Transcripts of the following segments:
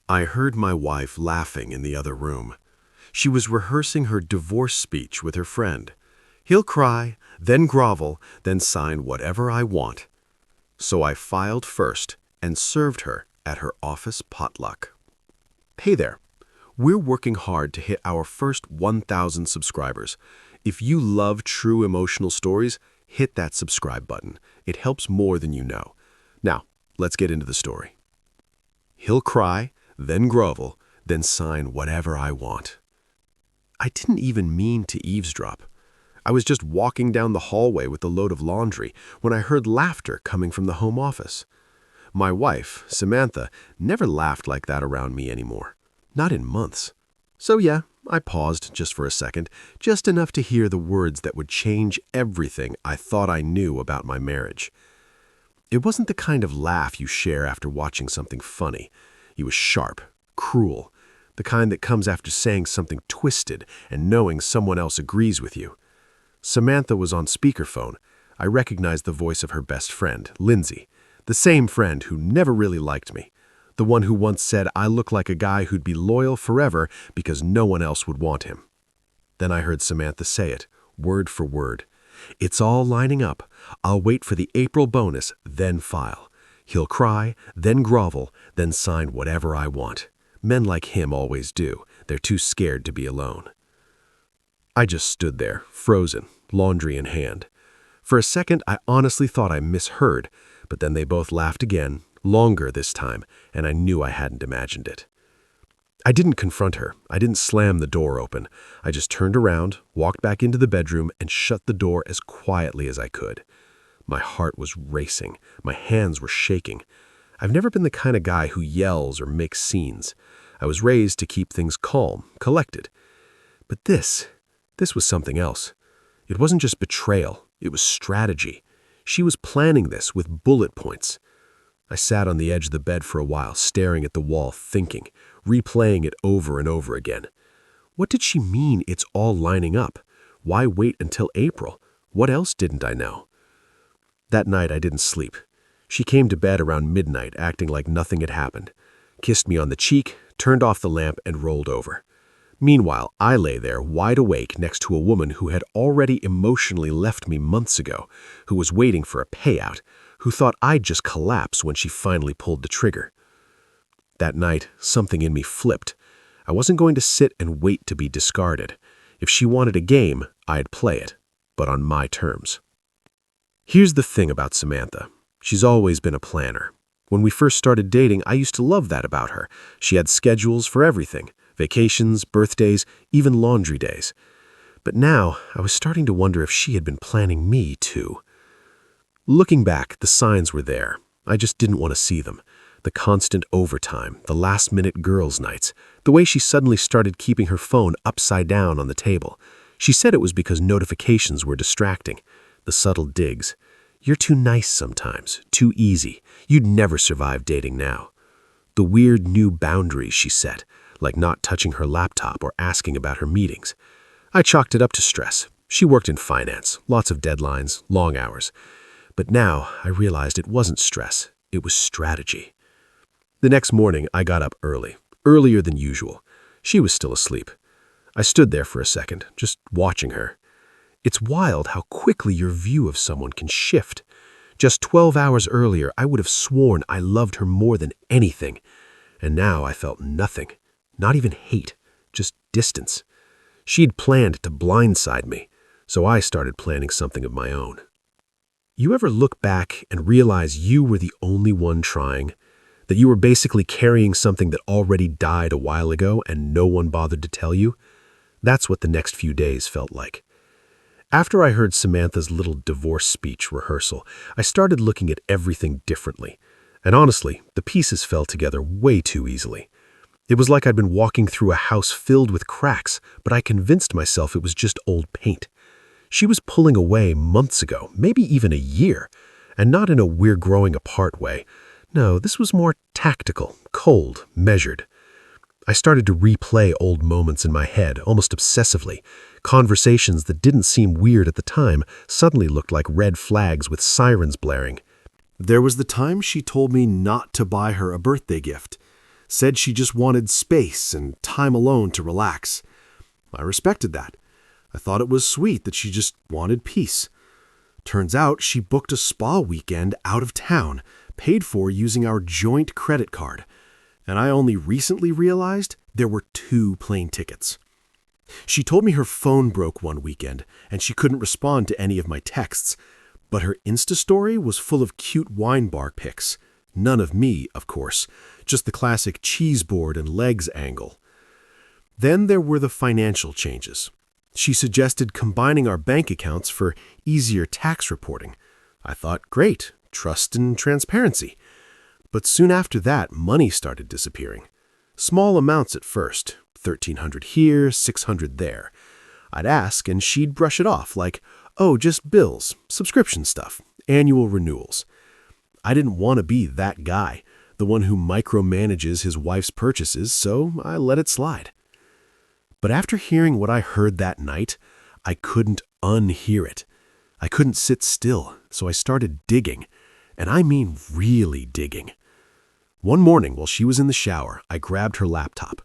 I heard my wife laughing in the other room. She was rehearsing her divorce speech with her friend. He'll cry, then grovel, then sign whatever I want. So I filed first and served her at her office potluck. Hey there. We're working hard to hit our first 1,000 subscribers. If you love true emotional stories, hit that subscribe button. It helps more than you know. Now, let's get into the story. He'll cry, then grovel, then sign whatever I want. I didn't even mean to eavesdrop. I was just walking down the hallway with a load of laundry when I heard laughter coming from the home office. My wife, Samantha, never laughed like that around me anymore. Not in months. So yeah, I paused just for a second, just enough to hear the words that would change everything I thought I knew about my marriage. It wasn't the kind of laugh you share after watching something funny. It was sharp, cruel, the kind that comes after saying something twisted and knowing someone else agrees with you. Samantha was on speakerphone. I recognized the voice of her best friend, Lindsay, the same friend who never really liked me, the one who once said I look like a guy who'd be loyal forever because no one else would want him. Then I heard Samantha say it, word for word. It's all lining up. I'll wait for the April bonus, then file. He'll cry, then grovel, then sign whatever I want. Men like him always do. They're too scared to be alone. I just stood there, frozen, laundry in hand. For a second, I honestly thought I misheard, but then they both laughed again, longer this time, and I knew I hadn't imagined it. I didn't confront her. I didn't slam the door open. I just turned around, walked back into the bedroom, and shut the door as quietly as I could. My heart was racing. My hands were shaking. I've never been the kind of guy who yells or makes scenes. I was raised to keep things calm, collected. But this was something else. It wasn't just betrayal. It was strategy. She was planning this with bullet points. I sat on the edge of the bed for a while, staring at the wall, thinking, replaying it over and over again. What did she mean it's all lining up? Why wait until April? What else didn't I know? That night I didn't sleep. She came to bed around midnight, acting like nothing had happened, kissed me on the cheek, turned off the lamp, and rolled over. Meanwhile, I lay there wide awake next to a woman who had already emotionally left me months ago, who was waiting for a payout, who thought I'd just collapse when she finally pulled the trigger. That night, something in me flipped. I wasn't going to sit and wait to be discarded. If she wanted a game, I'd play it, but on my terms. Here's the thing about Samantha. She's always been a planner. When we first started dating, I used to love that about her. She had schedules for everything. Vacations, birthdays, even laundry days. But now, I was starting to wonder if she had been planning me, too. Looking back, the signs were there. I just didn't want to see them. The constant overtime, the last-minute girls' nights, the way she suddenly started keeping her phone upside down on the table. She said it was because notifications were distracting. The subtle digs. You're too nice sometimes, too easy. You'd never survive dating now. The weird new boundaries she set, like not touching her laptop or asking about her meetings. I chalked it up to stress. She worked in finance, lots of deadlines, long hours. But now I realized it wasn't stress, it was strategy. The next morning I got up early, earlier than usual. She was still asleep. I stood there for a second, just watching her. It's wild how quickly your view of someone can shift. Just 12 hours earlier, I would have sworn I loved her more than anything. And now I felt nothing. Not even hate, just distance. She'd planned to blindside me, so I started planning something of my own. You ever look back and realize you were the only one trying? That you were basically carrying something that already died a while ago and no one bothered to tell you? That's what the next few days felt like. After I heard Samantha's little divorce speech rehearsal, I started looking at everything differently. And honestly, the pieces fell together way too easily. It was like I'd been walking through a house filled with cracks, but I convinced myself it was just old paint. She was pulling away months ago, maybe even a year, and not in a we're growing apart way. No, this was more tactical, cold, measured. I started to replay old moments in my head, almost obsessively. Conversations that didn't seem weird at the time suddenly looked like red flags with sirens blaring. There was the time she told me not to buy her a birthday gift. said she just wanted space and time alone to relax. I respected that. I thought it was sweet that she just wanted peace. Turns out she booked a spa weekend out of town, paid for using our joint credit card. And I only recently realized there were 2 plane tickets. She told me her phone broke one weekend and she couldn't respond to any of my texts, but her Insta story was full of cute wine bar pics. None of me, of course, just the classic cheese board and legs angle. Then there were the financial changes. She suggested combining our bank accounts for easier tax reporting. I thought, great, trust and transparency. But soon after that, money started disappearing. Small amounts at first, $1,300 here, $600 there. I'd ask and she'd brush it off like, oh, just bills, subscription stuff, annual renewals. I didn't want to be that guy, the one who micromanages his wife's purchases, so I let it slide. But after hearing what I heard that night, I couldn't unhear it. I couldn't sit still, so I started digging, and I mean really digging. One morning while she was in the shower, I grabbed her laptop.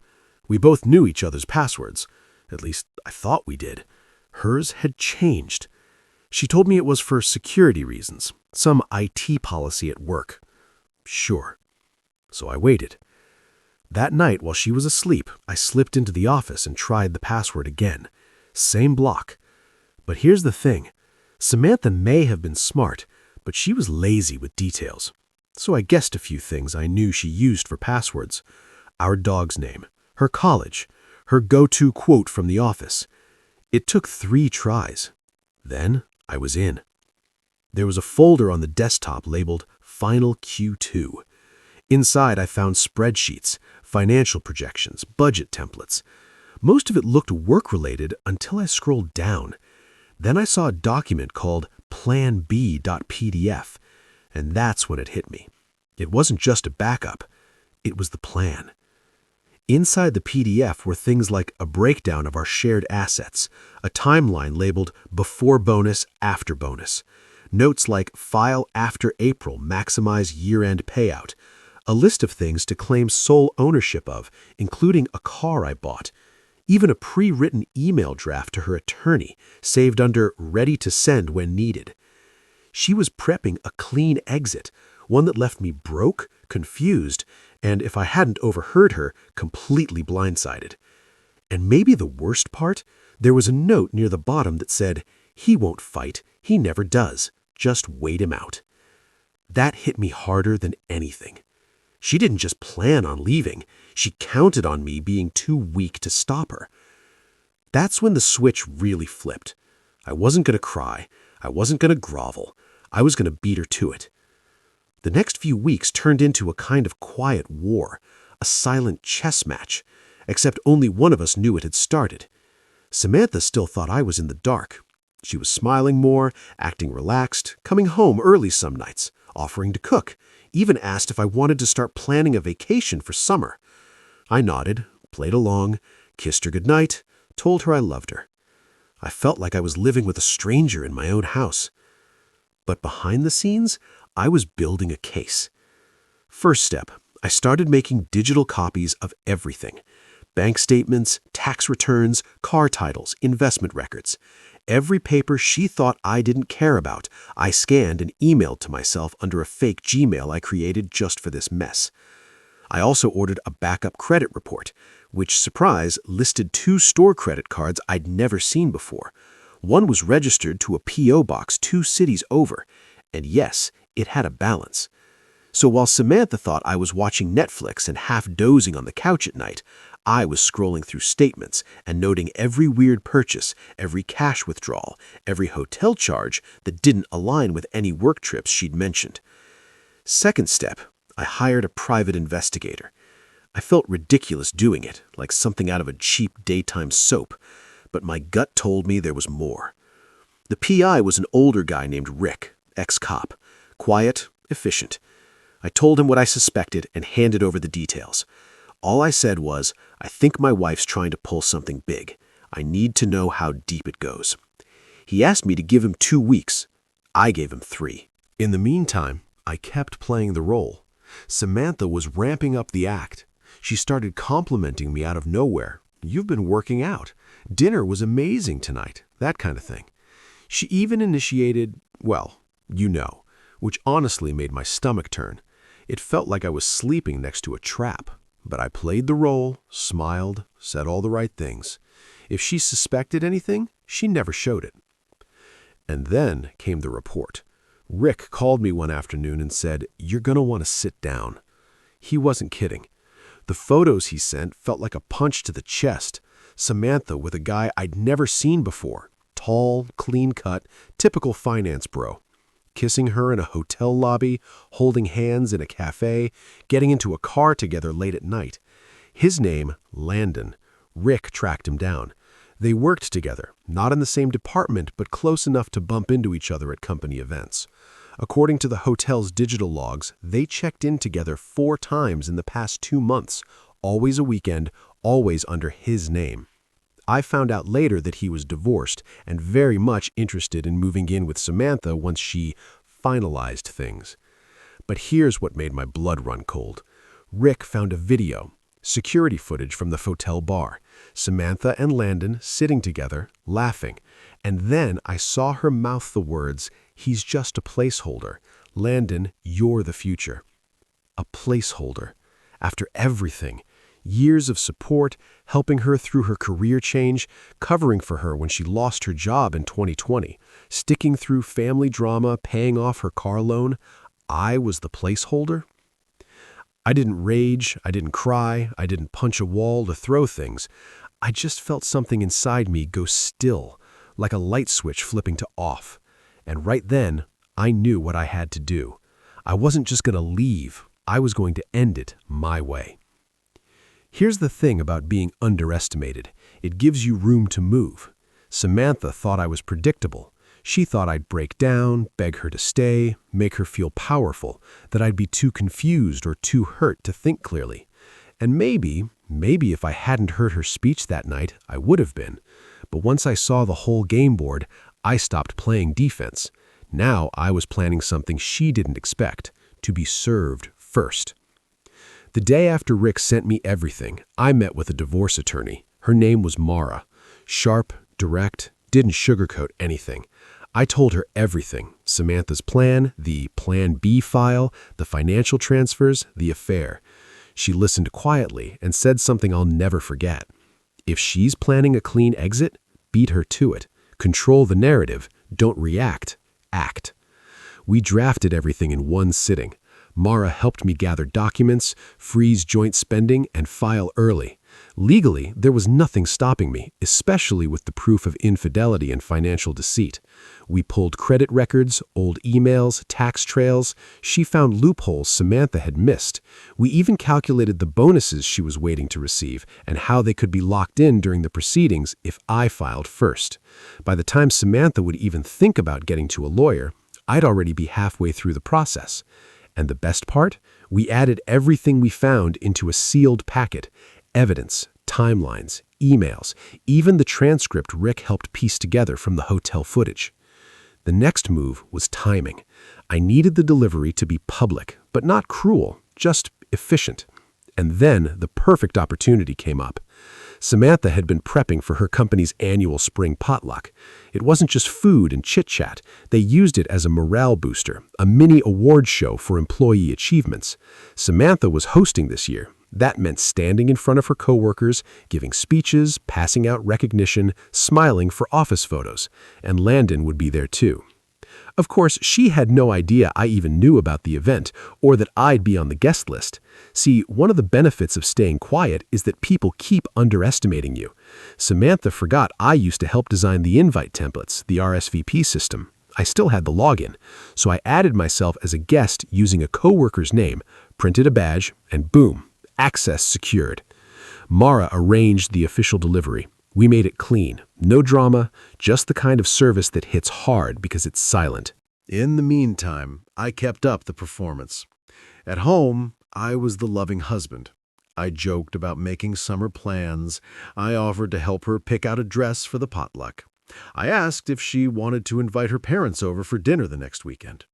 We both knew each other's passwords. At least I thought we did. Hers had changed. She told me it was for security reasons, some IT policy at work. Sure. So I waited. That night, while she was asleep, I slipped into the office and tried the password again. Same block. But here's the thing. Samantha may have been smart, but she was lazy with details. So I guessed a few things I knew she used for passwords. Our dog's name, her college, her go-to quote from the office. It took 3 tries. Then I was in. There was a folder on the desktop labeled Final Q2. Inside, I found spreadsheets, financial projections, budget templates. Most of it looked work-related until I scrolled down. Then I saw a document called planb.pdf, and that's when it hit me. It wasn't just a backup. It was the plan. Inside the PDF were things like a breakdown of our shared assets, a timeline labeled Before Bonus, After Bonus, notes like File After April, Maximize Year-End Payout, a list of things to claim sole ownership of, including a car I bought, even a pre-written email draft to her attorney, saved under Ready to Send when needed. She was prepping a clean exit, one that left me broke, confused, and if I hadn't overheard her, completely blindsided. And maybe the worst part, there was a note near the bottom that said, "He won't fight, he never does, just wait him out." That hit me harder than anything. She didn't just plan on leaving, she counted on me being too weak to stop her. That's when the switch really flipped. I wasn't going to cry, I wasn't going to grovel, I was going to beat her to it. The next few weeks turned into a kind of quiet war, a silent chess match, except only one of us knew it had started. Samantha still thought I was in the dark. She was smiling more, acting relaxed, coming home early some nights, offering to cook, even asked if I wanted to start planning a vacation for summer. I nodded, played along, kissed her goodnight, told her I loved her. I felt like I was living with a stranger in my own house. But behind the scenes, I was building a case. First step, I started making digital copies of everything. Bank statements, tax returns, car titles, investment records. Every paper she thought I didn't care about, I scanned and emailed to myself under a fake Gmail I created just for this mess. I also ordered a backup credit report, which, surprise, listed 2 store credit cards I'd never seen before. One was registered to a P.O. box 2 cities over, and yes, it had a balance. So while Samantha thought I was watching Netflix and half dozing on the couch at night, I was scrolling through statements and noting every weird purchase, every cash withdrawal, every hotel charge that didn't align with any work trips she'd mentioned. Second step, I hired a private investigator. I felt ridiculous doing it, like something out of a cheap daytime soap, but my gut told me there was more. The PI was an older guy named Rick, ex-cop, quiet, efficient. I told him what I suspected and handed over the details. All I said was, I think my wife's trying to pull something big. I need to know how deep it goes. He asked me to give him 2 weeks. I gave him 3. In the meantime, I kept playing the role. Samantha was ramping up the act. She started complimenting me out of nowhere. "You've been working out. Dinner was amazing tonight," that kind of thing. She even initiated, well, you know, which honestly made my stomach turn. It felt like I was sleeping next to a trap. But I played the role, smiled, said all the right things. If she suspected anything, she never showed it. And then came the report. Rick called me one afternoon and said, "You're going to want to sit down." He wasn't kidding. The photos he sent felt like a punch to the chest. Samantha with a guy I'd never seen before. Tall, clean-cut, typical finance bro. Kissing her in a hotel lobby, holding hands in a cafe, getting into a car together late at night. His name, Landon. Rick tracked him down. They worked together, not in the same department, but close enough to bump into each other at company events. According to the hotel's digital logs, they checked in together 4 times in the past 2 months, always a weekend, always under his name. I found out later that he was divorced and very much interested in moving in with Samantha once she finalized things. But here's what made my blood run cold. Rick found a video, security footage from the hotel bar, Samantha and Landon sitting together, laughing, and then I saw her mouth the words, "He's just a placeholder. Landon, you're the future." A placeholder. After everything. Years of support, helping her through her career change, covering for her when she lost her job in 2020, sticking through family drama, paying off her car loan. I was the placeholder? I didn't rage, I didn't cry, I didn't punch a wall to throw things. I just felt something inside me go still, like a light switch flipping to off. And right then, I knew what I had to do. I wasn't just going to leave, I was going to end it my way. Here's the thing about being underestimated. It gives you room to move. Samantha thought I was predictable. She thought I'd break down, beg her to stay, make her feel powerful, that I'd be too confused or too hurt to think clearly. And maybe if I hadn't heard her speech that night, I would have been. But once I saw the whole game board, I stopped playing defense. Now I was planning something she didn't expect, to be served first. The day after Rick sent me everything, I met with a divorce attorney. Her name was Mara. Sharp, direct, didn't sugarcoat anything. I told her everything, Samantha's plan, the Plan B file, the financial transfers, the affair. She listened quietly and said something I'll never forget. If she's planning a clean exit, beat her to it. Control the narrative, don't react, act. We drafted everything in one sitting. Mara helped me gather documents, freeze joint spending, and file early. Legally, there was nothing stopping me, especially with the proof of infidelity and financial deceit. We pulled credit records, old emails, tax trails. She found loopholes Samantha had missed. We even calculated the bonuses she was waiting to receive and how they could be locked in during the proceedings if I filed first. By the time Samantha would even think about getting to a lawyer, I'd already be halfway through the process. And the best part? We added everything we found into a sealed packet. Evidence, timelines, emails, even the transcript Rick helped piece together from the hotel footage. The next move was timing. I needed the delivery to be public, but not cruel, just efficient. And then the perfect opportunity came up. Samantha had been prepping for her company's annual spring potluck. It wasn't just food and chit-chat. They used it as a morale booster, a mini award show for employee achievements. Samantha was hosting this year. That meant standing in front of her coworkers, giving speeches, passing out recognition, smiling for office photos. And Landon would be there too. Of course, she had no idea I even knew about the event or that I'd be on the guest list. See, one of the benefits of staying quiet is that people keep underestimating you. Samantha forgot I used to help design the invite templates, the RSVP system. I still had the login, so I added myself as a guest using a coworker's name, printed a badge, and boom, access secured. Mara arranged the official delivery. We made it clean, no drama, just the kind of service that hits hard because it's silent. In the meantime, I kept up the performance. At home, I was the loving husband. I joked about making summer plans. I offered to help her pick out a dress for the potluck. I asked if she wanted to invite her parents over for dinner the next weekend.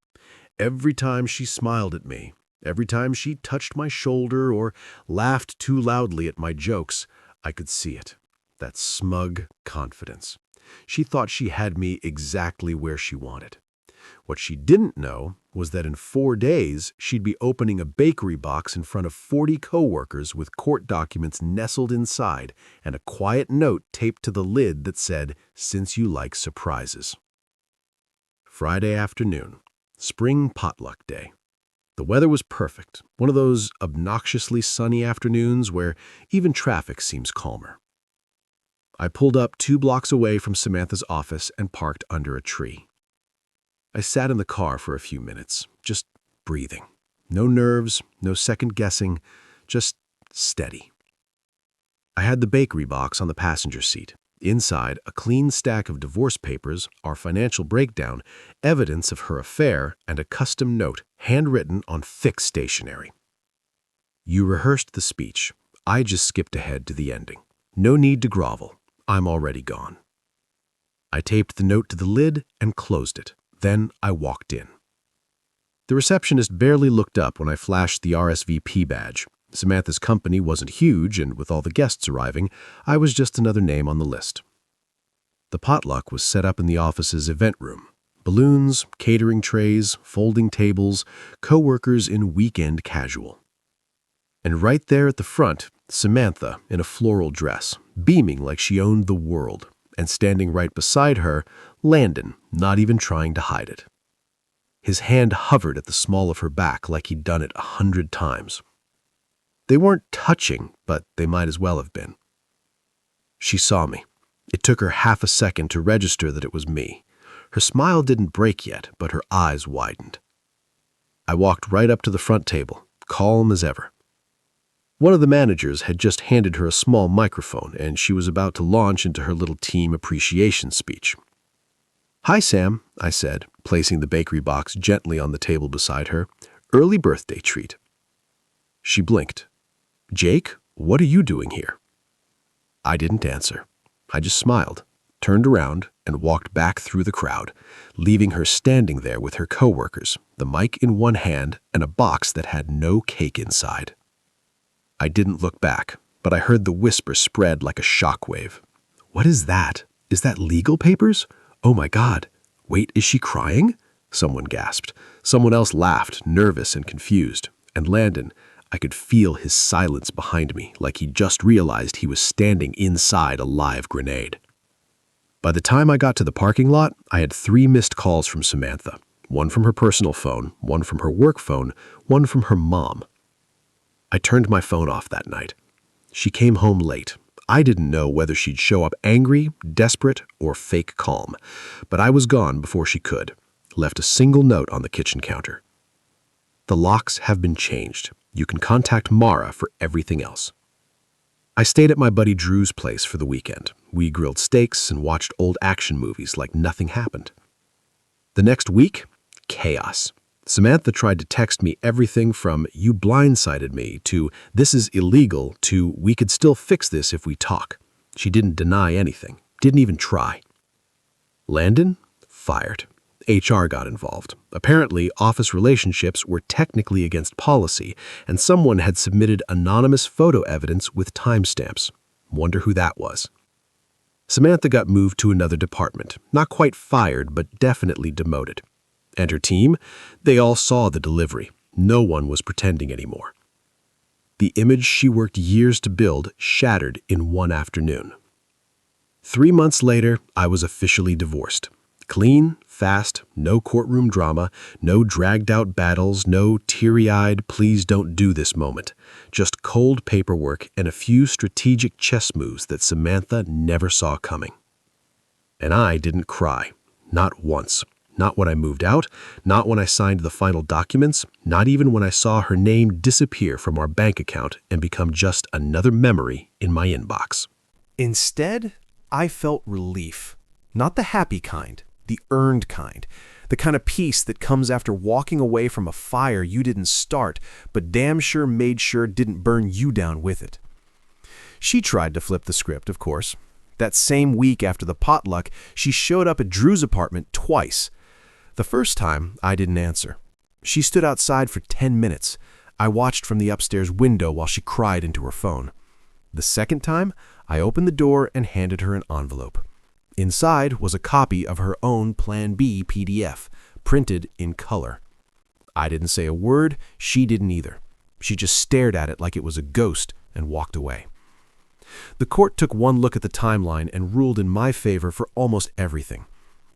Every time she smiled at me, Every time she touched my shoulder or laughed too loudly at my jokes, I could see it. That smug confidence. She thought she had me exactly where she wanted. What she didn't know was that in 4 days, she'd be opening a bakery box in front of 40 coworkers with court documents nestled inside and a quiet note taped to the lid that said, "Since you like surprises." Friday afternoon, spring potluck day. The weather was perfect, one of those obnoxiously sunny afternoons where even traffic seems calmer. I pulled up 2 blocks away from Samantha's office and parked under a tree. I sat in the car for a few minutes, just breathing. No nerves, no second guessing, just steady. I had the bakery box on the passenger seat. Inside, a clean stack of divorce papers, our financial breakdown, evidence of her affair, and a custom note, handwritten on thick stationery. "You rehearsed the speech. I just skipped ahead to the ending. No need to grovel. I'm already gone." I taped the note to the lid and closed it. Then I walked in. The receptionist barely looked up when I flashed the RSVP badge. Samantha's company wasn't huge, and with all the guests arriving, I was just another name on the list. The potluck was set up in the office's event room. Balloons, catering trays, folding tables, coworkers in weekend casual. And right there at the front, Samantha in a floral dress, beaming like she owned the world, and standing right beside her, Landon, not even trying to hide it. His hand hovered at the small of her back like he'd done it 100 times. They weren't touching, but they might as well have been. She saw me. It took her half a second to register that it was me. Her smile didn't break yet, but her eyes widened. I walked right up to the front table, calm as ever. One of the managers had just handed her a small microphone, and she was about to launch into her little team appreciation speech. "Hi, Sam," I said, placing the bakery box gently on the table beside her. "Early birthday treat." She blinked. "Jake, what are you doing here?" I didn't answer. I just smiled, turned around, and walked back through the crowd, leaving her standing there with her coworkers, the mic in one hand and a box that had no cake inside. I didn't look back, but I heard the whisper spread like a shockwave. "What is that? Is that legal papers? Oh my God. Wait, is she crying?" Someone gasped. Someone else laughed, nervous and confused. And Landon, I could feel his silence behind me, like he just realized he was standing inside a live grenade. By the time I got to the parking lot, I had 3 missed calls from Samantha. One from her personal phone, one from her work phone, one from her mom. I turned my phone off that night. She came home late. I didn't know whether she'd show up angry, desperate, or fake calm, but I was gone before she could. Left a single note on the kitchen counter. "The locks have been changed. You can contact Mara for everything else." I stayed at my buddy Drew's place for the weekend. We grilled steaks and watched old action movies like nothing happened. The next week, chaos. Samantha tried to text me everything from "you blindsided me" to "this is illegal" to "we could still fix this if we talk." She didn't deny anything, didn't even try. Landon? Fired. HR got involved. Apparently, office relationships were technically against policy, and someone had submitted anonymous photo evidence with timestamps. Wonder who that was. Samantha got moved to another department, not quite fired, but definitely demoted. And her team? They all saw the delivery. No one was pretending anymore. The image she worked years to build shattered in one afternoon. 3 months later, I was officially divorced. Clean, fast, no courtroom drama, no dragged-out battles, no teary-eyed, please don't do this moment. Just cold paperwork and a few strategic chess moves that Samantha never saw coming. And I didn't cry. Not once. Not when I moved out, not when I signed the final documents, not even when I saw her name disappear from our bank account and become just another memory in my inbox. Instead, I felt relief. Not the happy kind, the earned kind. The kind of peace that comes after walking away from a fire you didn't start, but damn sure made sure didn't burn you down with it. She tried to flip the script, of course. That same week after the potluck, she showed up at Drew's apartment twice. The first time, I didn't answer. She stood outside for 10 minutes. I watched from the upstairs window while she cried into her phone. The second time, I opened the door and handed her an envelope. Inside was a copy of her own Plan B PDF, printed in color. I didn't say a word, she didn't either. She just stared at it like it was a ghost and walked away. The court took one look at the timeline and ruled in my favor for almost everything.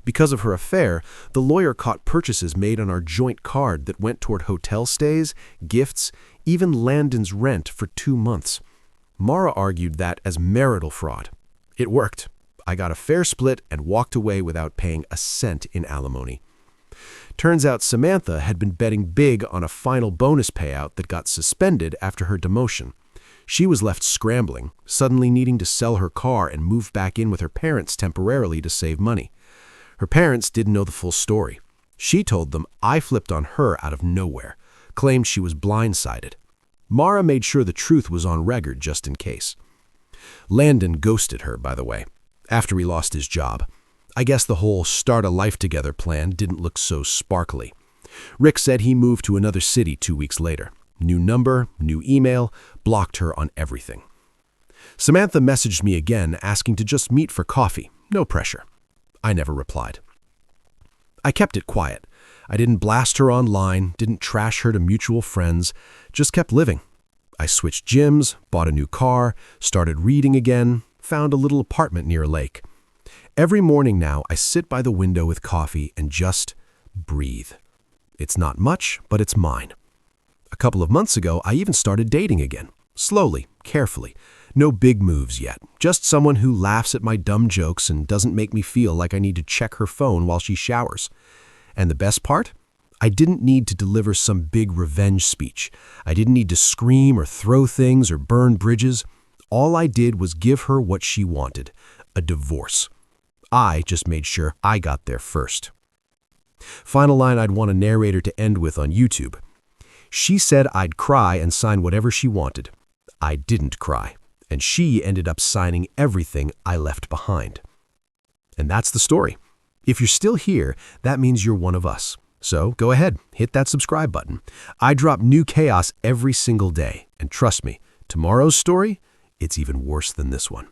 Because of her affair, the lawyer caught purchases made on our joint card that went toward hotel stays, gifts, even Landon's rent for 2 months. Mara argued that as marital fraud. It worked. I got a fair split and walked away without paying a cent in alimony. Turns out Samantha had been betting big on a final bonus payout that got suspended after her demotion. She was left scrambling, suddenly needing to sell her car and move back in with her parents temporarily to save money. Her parents didn't know the full story. She told them I flipped on her out of nowhere, claimed she was blindsided. Mara made sure the truth was on record just in case. Landon ghosted her, by the way, after he lost his job. I guess the whole start a life together plan didn't look so sparkly. Rick said he moved to another city 2 weeks later. New number, new email, blocked her on everything. Samantha messaged me again asking to just meet for coffee, no pressure. I never replied. I kept it quiet. I didn't blast her online, didn't trash her to mutual friends, just kept living. I switched gyms, bought a new car, started reading again, found a little apartment near a lake. Every morning now, I sit by the window with coffee and just breathe. It's not much, but it's mine. A couple of months ago, I even started dating again. Slowly, carefully. No big moves yet. Just someone who laughs at my dumb jokes and doesn't make me feel like I need to check her phone while she showers. And the best part? I didn't need to deliver some big revenge speech. I didn't need to scream or throw things or burn bridges. All I did was give her what she wanted, a divorce. I just made sure I got there first. Final line I'd want a narrator to end with on YouTube. She said I'd cry and sign whatever she wanted. I didn't cry, and she ended up signing everything I left behind. And that's the story. If you're still here, that means you're one of us. So go ahead, hit that subscribe button. I drop new chaos every single day, and trust me, tomorrow's story, it's even worse than this one.